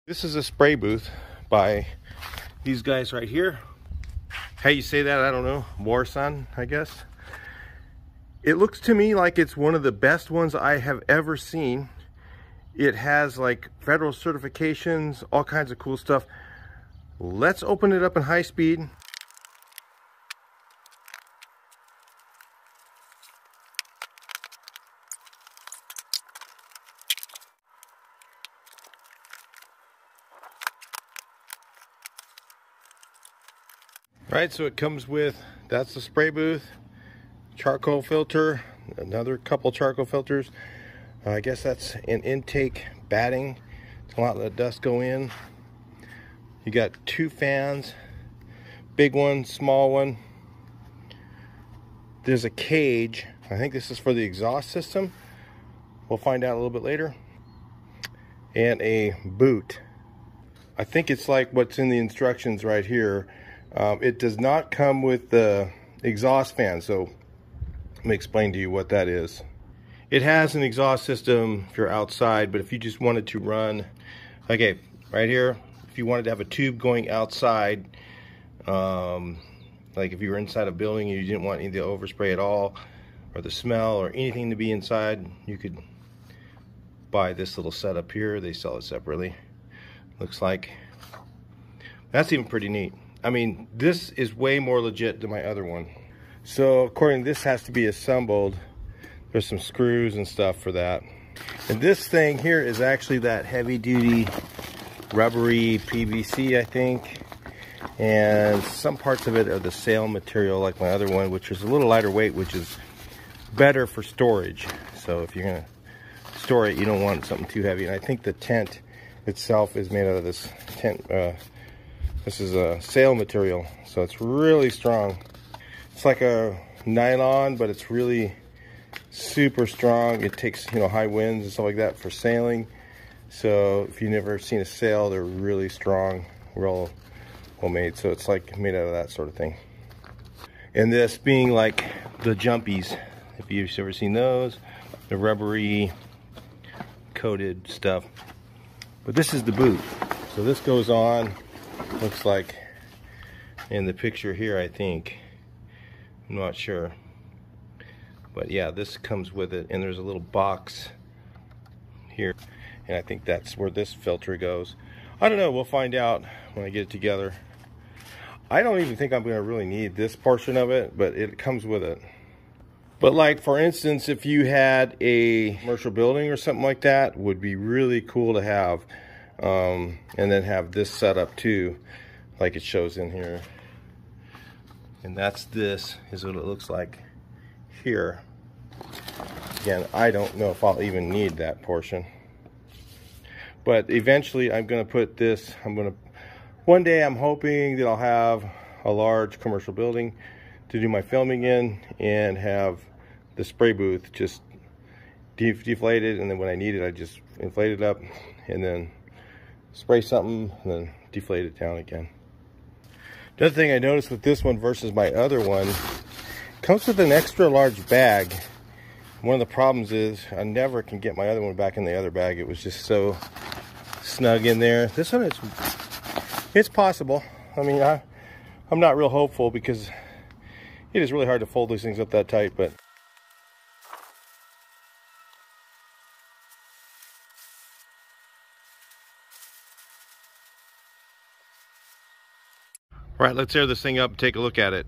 This is a spray booth by these guys right here. How you say that, I don't know. WARSUN, I guess. It looks to me like it's one of the best ones I have ever seen. It has like federal certifications, all kinds of cool stuff. Let's open it up in high speed. Right, so it comes with, that's the spray booth, charcoal filter, another couple charcoal filters. I guess that's an intake batting to not let dust go in. You got two fans, big one, small one. There's a cage. I think this is for the exhaust system. We'll find out a little bit later. And a boot. I think it's like what's in the instructions right here. It does not come with the exhaust fan, so let me explain to you what that is. It has an exhaust system if you're outside, but if you just wanted to run, okay, right here, if you wanted to have a tube going outside, like if you were inside a building and you didn't want any of the overspray at all, or the smell, or anything to be inside, you could buy this little setup here. They sell it separately. Looks like. That's even pretty neat. I mean, this is way more legit than my other one. So according to this, has to be assembled. There's some screws and stuff for that. And this thing here is actually that heavy duty rubbery PVC, I think. And some parts of it are the sail material like my other one, which is a little lighter weight, which is better for storage. So if you're gonna store it, you don't want something too heavy. And I think the tent itself is made out of this tent, this is a sail material, so it's really strong. It's like a nylon, but it's really super strong. It takes, you know, high winds and stuff like that for sailing. So if you've never seen a sail, they're really strong, real well made. So it's like made out of that sort of thing. And this being like the jumpies, if you've ever seen those, the rubbery coated stuff. But this is the boot. So this goes on. Looks like in the picture here, I think. I'm not sure. But yeah, this comes with it, and there's a little box here. And I think that's where this filter goes. I don't know, we'll find out when I get it together. I don't even think I'm gonna really need this portion of it, but it comes with it. But like, for instance, if you had a commercial building or something like that, would be really cool to have. And then have this set up too, like it shows in here. And this is what it looks like here. Again, I don't know if I'll even need that portion, but eventually I'm gonna put this, one day I'm hoping that I'll have a large commercial building to do my filming in, and have the spray booth just deflated, and then when I need it, I just inflate it up and then spray something and then deflate it down again. Another thing I noticed with this one versus my other one, comes with an extra large bag. One of the problems is I never can get my other one back in the other bag. It was just so snug in there. This one, it's possible. I mean, I'm not real hopeful because it is really hard to fold these things up that tight, but all right, let's air this thing up and take a look at it.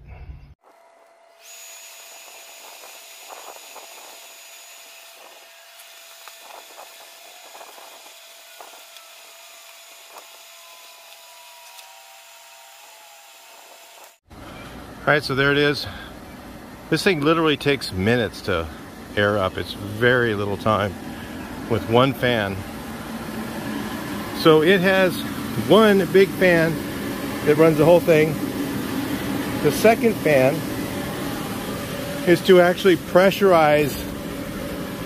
All right, so there it is. This thing literally takes minutes to air up. It's very little time with one fan. So it has one big fan that runs the whole thing. The second fan is to actually pressurize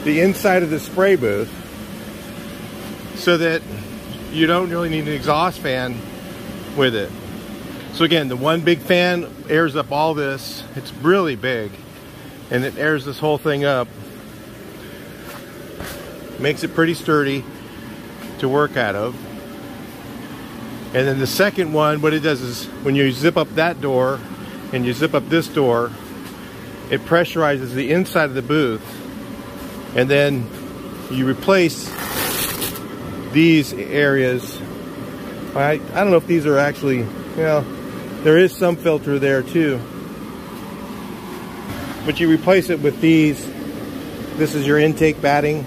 the inside of the spray booth so that you don't really need an exhaust fan with it. So again, the one big fan airs up all this. It's really big, and it airs this whole thing up. Makes it pretty sturdy to work out of. And then the second one, what it does is when you zip up that door and you zip up this door, it pressurizes the inside of the booth, and then you replace these areas. I don't know if these are actually, you know, there is some filter there too, but you replace it with these. This is your intake batting,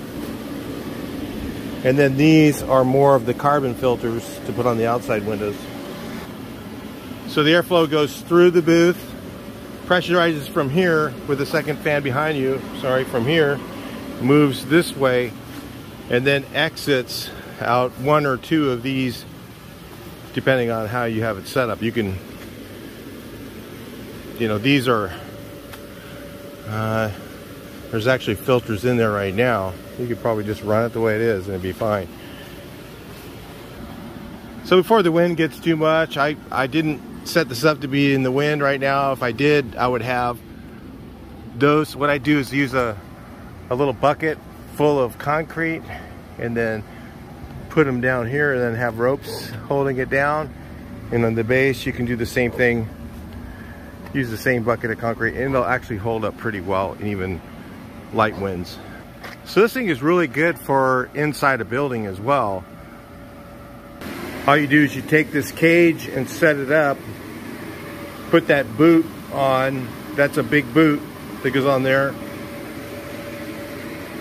and then these are more of the carbon filters to put on the outside windows. So the airflow goes through the booth, pressurizes from here with the second fan behind you, sorry, from here, moves this way, and then exits out one or two of these, depending on how you have it set up. You can, you know, these are, there's actually filters in there right now. You could probably just run it the way it is and it'd be fine. So before the wind gets too much, I didn't set this up to be in the wind right now. If I did, I would have those. What I do is use a little bucket full of concrete and then put them down here and then have ropes holding it down. And on the base, you can do the same thing. Use the same bucket of concrete and it'll actually hold up pretty well in even light winds. So this thing is really good for inside a building as well. All you do is you take this cage and set it up, put that boot on. That's a big boot that goes on there.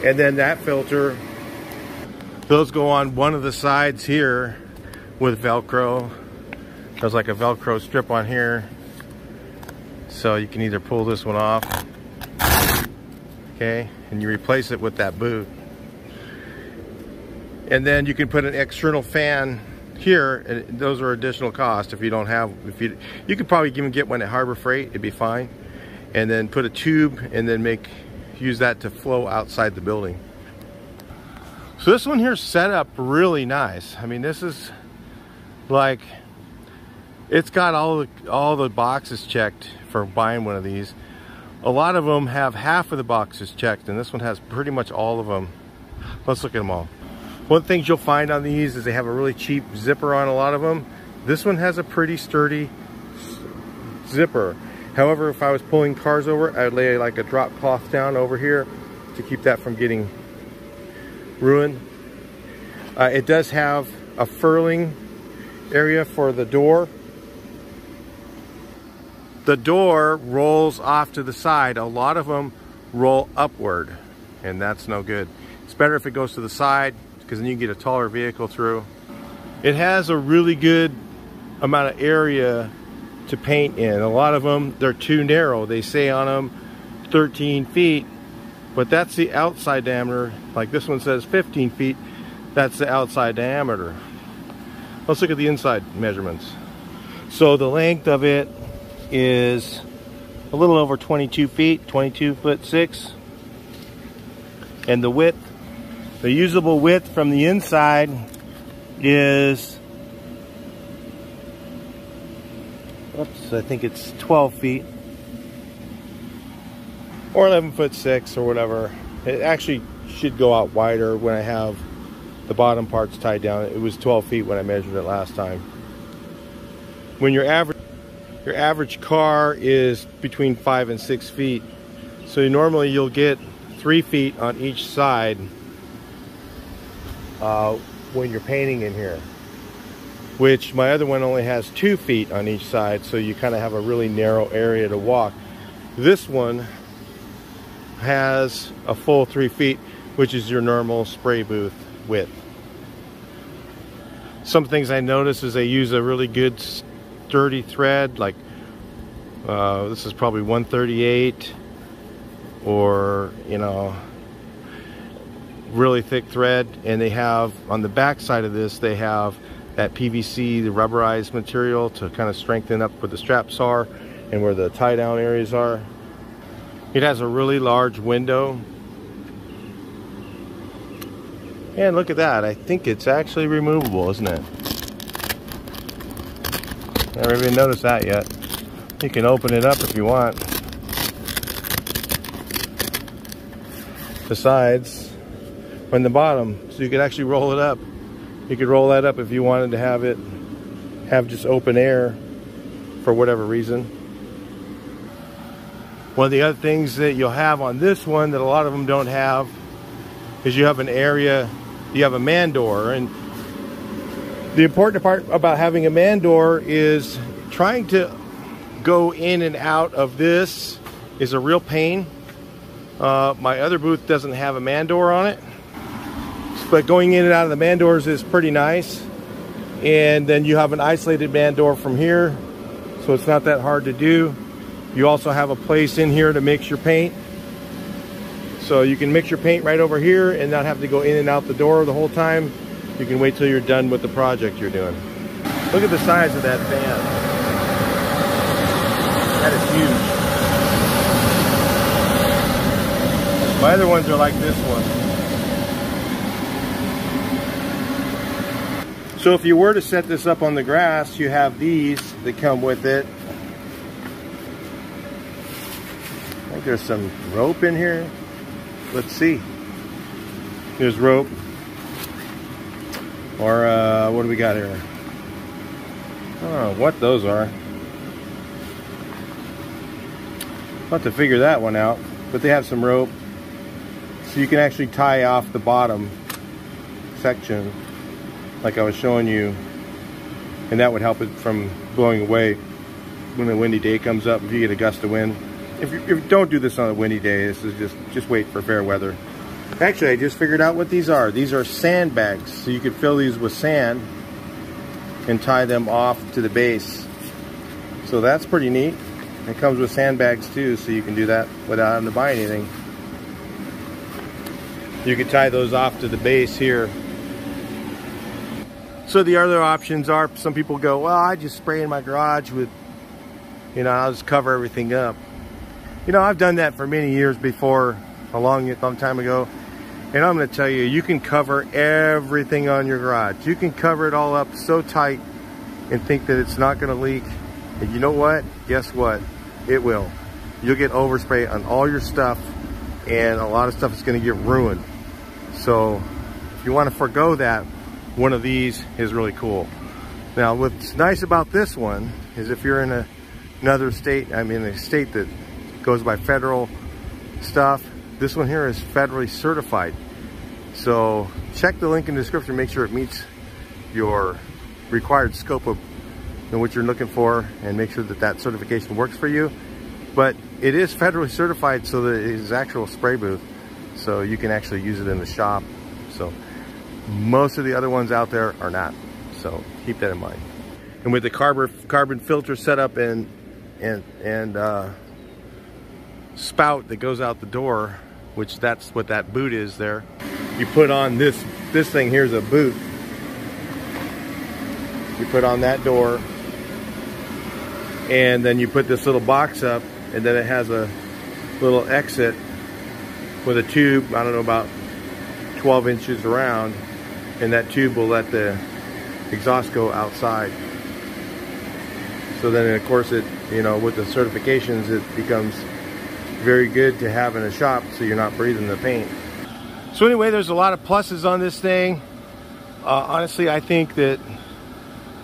And then that filter, those go on one of the sides here with Velcro. There's like a Velcro strip on here. So you can either pull this one off, okay, and you replace it with that boot. And then you can put an external fan here, and those are additional cost if you don't have, you could probably even get one at Harbor Freight, it'd be fine. And then put a tube and then use that to flow outside the building. So this one here is set up really nice. I mean, this is like, it's got all the boxes checked for buying one of these. A lot of them have half of the boxes checked, and this one has pretty much all of them. Let's look at them all. One of the things you'll find on these is they have a really cheap zipper on a lot of them. This one has a pretty sturdy zipper. However, if I was pulling cars over, I would lay like a drop cloth down over here to keep that from getting ruined. It does have a furling area for the door. The door rolls off to the side. A lot of them roll upward, and that's no good. It's better if it goes to the side, because then you can get a taller vehicle through. It has a really good amount of area to paint in. A lot of them, they're too narrow. They say on them 13 feet, but that's the outside diameter. Like this one says 15 feet. That's the outside diameter. Let's look at the inside measurements. So the length of it is a little over 22 feet, 22'6". And the width, the usable width from the inside is, oops, I think it's 12 feet or 11'6" or whatever. It actually should go out wider when I have the bottom parts tied down. It was 12 feet when I measured it last time. When your average car is between 5 and 6 feet, so normally you'll get 3 feet on each side when you're painting in here, which my other one only has 2 feet on each side, so you kind of have a really narrow area to walk. This one has a full 3 feet, which is your normal spray booth width. Some things I notice is they use a really good sturdy thread, like this is probably 138, or you know, really thick thread. And they have on the back side of this, they have that PVC, the rubberized material, to kind of strengthen up where the straps are and where the tie down areas are. It has a really large window, and look at that, I think it's actually removable, isn't it? Never even noticed that yet. You can open it up if you want. The sides and the bottom, so you could actually roll it up. You could roll that up if you wanted to have it have just open air for whatever reason. One of the other things that you'll have on this one that a lot of them don't have is you have an area, you have a man door. And the important part about having a man door is trying to go in and out of this is a real pain. My other booth doesn't have a man door on it, but going in and out of the man doors is pretty nice. And then you have an isolated man door from here, so it's not that hard to do. You also have a place in here to mix your paint, so you can mix your paint right over here and not have to go in and out the door the whole time. You can wait till you're done with the project you're doing. Look at the size of that fan. That is huge. My other ones are like this one. So if you were to set this up on the grass, you have these that come with it. I think there's some rope in here. Let's see. There's rope. Or what do we got here? I don't know what those are. I'll have to figure that one out. But they have some rope, so you can actually tie off the bottom section like I was showing you, and that would help it from blowing away when a windy day comes up. If you get a gust of wind, if you don't do this on a windy day, this is just wait for fair weather. Actually, I just figured out what these are. These are sandbags, so you could fill these with sand and tie them off to the base. So that's pretty neat. It comes with sandbags too, so you can do that without having to buy anything. You could tie those off to the base here. So the other options are, some people go, well, I just spray in my garage with, you know, I'll just cover everything up. You know, I've done that for many years before, a long time ago. And I'm going to tell you, you can cover everything on your garage. You can cover it all up so tight and think that it's not going to leak. And you know what? Guess what? It will. You'll get overspray on all your stuff, and a lot of stuff is going to get ruined. So if you want to forego that, one of these is really cool. Now, what's nice about this one is if you're in another state, I mean a state that goes by federal stuff, this one here is federally certified. So check the link in the description, make sure it meets your required scope of what you're looking for, and make sure that that certification works for you. But it is federally certified, so that it is actual spray booth, so you can actually use it in the shop. So most of the other ones out there are not, so keep that in mind. And with the carbon filter setup and spout that goes out the door, which that's what that boot is there, you put on this thing. Here's a boot. You put on that door, and then you put this little box up, and then it has a little exit with a tube, I don't know, about 12 inches around, and that tube will let the exhaust go outside. So then, of course, it, you know, with the certifications, it becomes very good to have in a shop, so you're not breathing the paint. So anyway, there's a lot of pluses on this thing. Honestly, I think that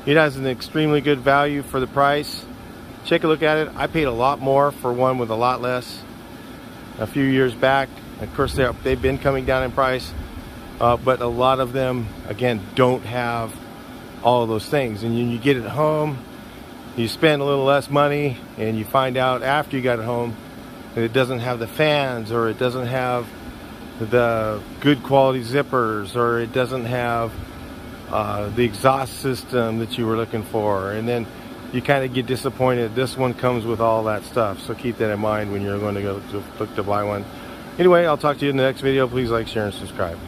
it has an extremely good value for the price. Take a look at it. I paid a lot more for one with a lot less a few years back. Of course, they've been coming down in price, but a lot of them, again, don't have all of those things. And you get it home, you spend a little less money, and you find out after you got it home that it doesn't have the fans, or it doesn't have the good quality zippers, or it doesn't have the exhaust system that you were looking for. And then you kind of get disappointed. This one comes with all that stuff, so keep that in mind when you're going to go to look to buy one. Anyway, I'll talk to you in the next video. Please like, share, and subscribe.